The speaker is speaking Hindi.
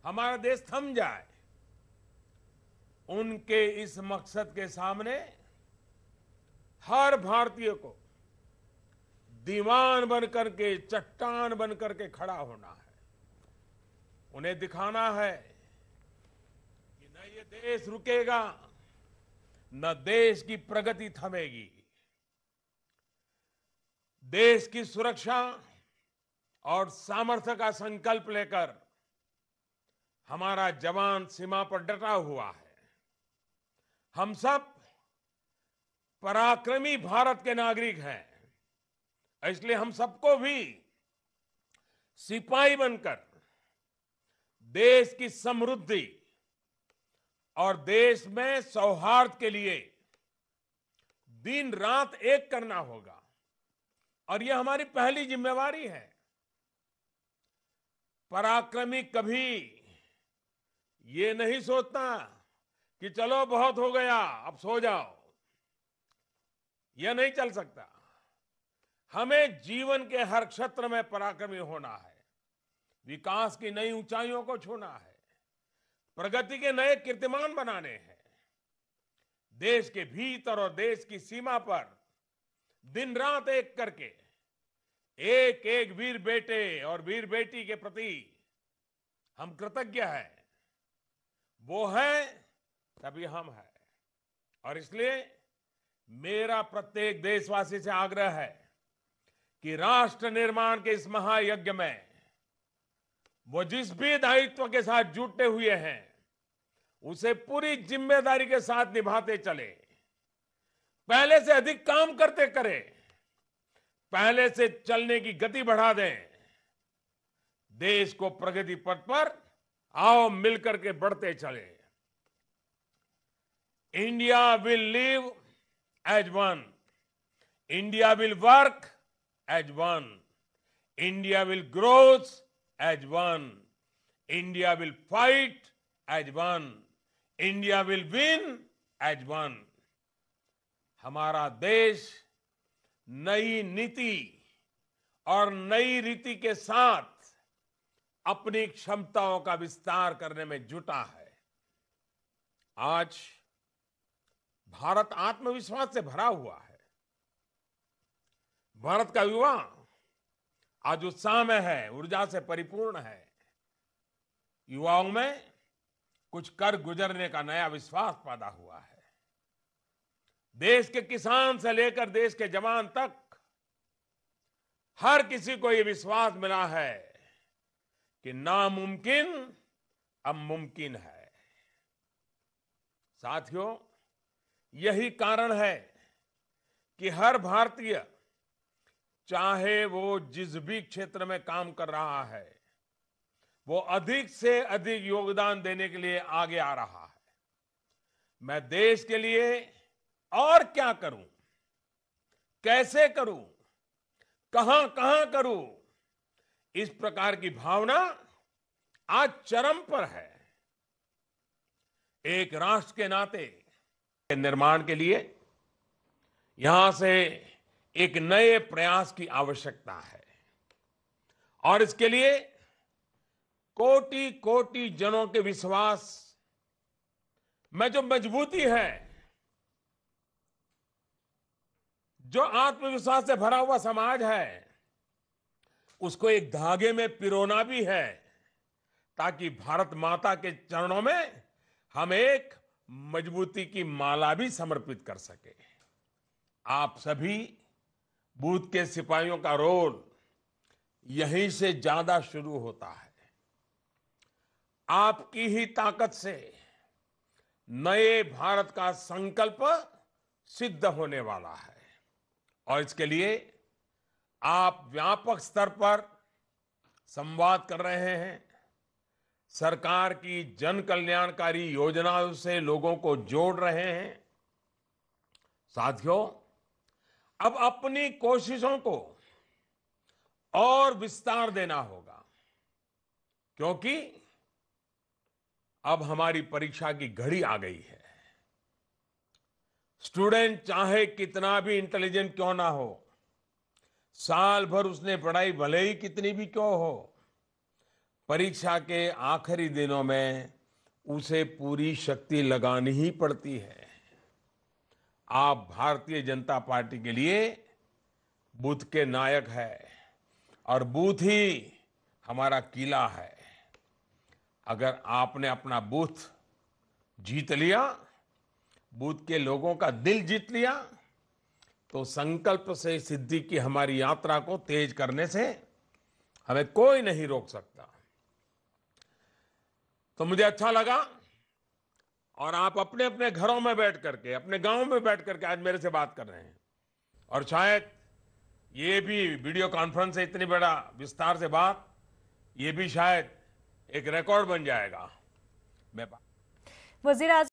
हमारा देश थम जाए, उनके इस मकसद के सामने हर भारतीय को दीवान बनकर के, चट्टान बनकर के खड़ा होना है। उन्हें दिखाना है कि न ये देश रुकेगा, न देश की प्रगति थमेगी। देश की सुरक्षा और सामर्थ्य का संकल्प लेकर हमारा जवान सीमा पर डटा हुआ है। हम सब पराक्रमी भारत के नागरिक हैं, इसलिए हम सबको भी सिपाही बनकर देश की समृद्धि और देश में सौहार्द के लिए दिन रात एक करना होगा, और यह हमारी पहली जिम्मेवारी है। पराक्रमी कभी ये नहीं सोचता कि चलो बहुत हो गया, अब सो जाओ। यह नहीं चल सकता। हमें जीवन के हर क्षेत्र में पराक्रमी होना है, विकास की नई ऊंचाइयों को छूना है, प्रगति के नए कीर्तिमान बनाने हैं। देश के भीतर और देश की सीमा पर दिन रात एक करके एक एक वीर बेटे और वीर बेटी के प्रति हम कृतज्ञ हैं। वो है तभी हम हैं। और इसलिए मेरा प्रत्येक देशवासी से आग्रह है कि राष्ट्र निर्माण के इस महायज्ञ में वो जिस भी दायित्व के साथ जुटे हुए हैं, उसे पूरी जिम्मेदारी के साथ निभाते चले। पहले से अधिक काम करते करें, पहले से चलने की गति बढ़ा दें। देश को प्रगति पथ पर आओ मिलकर के बढ़ते चले। India will live as one, India will work as one, India will growth as one, India will fight as one, India will win as one. हमारा देश नई नीति और नई रीति के साथ अपनी क्षमताओं का विस्तार करने में जुटा है। आज भारत आत्मविश्वास से भरा हुआ है। भारत का युवा आज उत्साह में है, ऊर्जा से परिपूर्ण है। युवाओं में कुछ कर गुजरने का नया विश्वास पैदा हुआ है। देश के किसान से लेकर देश के जवान तक हर किसी को यह विश्वास मिला है कि नामुमकिन अब मुमकिन है। साथियों, यही कारण है कि हर भारतीय, चाहे वो जिस भी क्षेत्र में काम कर रहा है, वो अधिक से अधिक योगदान देने के लिए आगे आ रहा है। मैं देश के लिए और क्या करूं, कैसे करूं, कहां कहां करूं, इस प्रकार की भावना आज चरम पर है। एक राष्ट्र के नाते निर्माण के लिए यहां से एक नए प्रयास की आवश्यकता है, और इसके लिए कोटि कोटि जनों के विश्वास में जो मजबूती है, जो आत्मविश्वास से भरा हुआ समाज है, उसको एक धागे में पिरोना भी है, ताकि भारत माता के चरणों में हम एक मजबूती की माला भी समर्पित कर सके। आप सभी बूथ के सिपाहियों का रोल यहीं से ज्यादा शुरू होता है। आपकी ही ताकत से नए भारत का संकल्प सिद्ध होने वाला है, और इसके लिए आप व्यापक स्तर पर संवाद कर रहे हैं। सरकार की जन कल्याणकारी योजनाओं से लोगों को जोड़ रहे हैं। साथियों, अब अपनी कोशिशों को और विस्तार देना होगा, क्योंकि अब हमारी परीक्षा की घड़ी आ गई है। स्टूडेंट चाहे कितना भी इंटेलिजेंट क्यों ना हो, साल भर उसने पढ़ाई भले ही कितनी भी क्यों हो, परीक्षा के आखिरी दिनों में उसे पूरी शक्ति लगानी ही पड़ती है। आप भारतीय जनता पार्टी के लिए बूथ के नायक है और बूथ ही हमारा किला है। अगर आपने अपना बूथ जीत लिया, बूथ के लोगों का दिल जीत लिया, तो संकल्प से सिद्धि की हमारी यात्रा को तेज करने से हमें कोई नहीं रोक सकता। तो मुझे अच्छा लगा, और आप अपने अपने घरों में बैठ करके, अपने गांव में बैठ करके आज मेरे से बात कर रहे हैं, और शायद ये भी वीडियो कॉन्फ्रेंस से इतनी बड़ा विस्तार से बात, ये भी शायद एक रिकॉर्ड बन जाएगा। मैं वज़ीर-ए-आज़म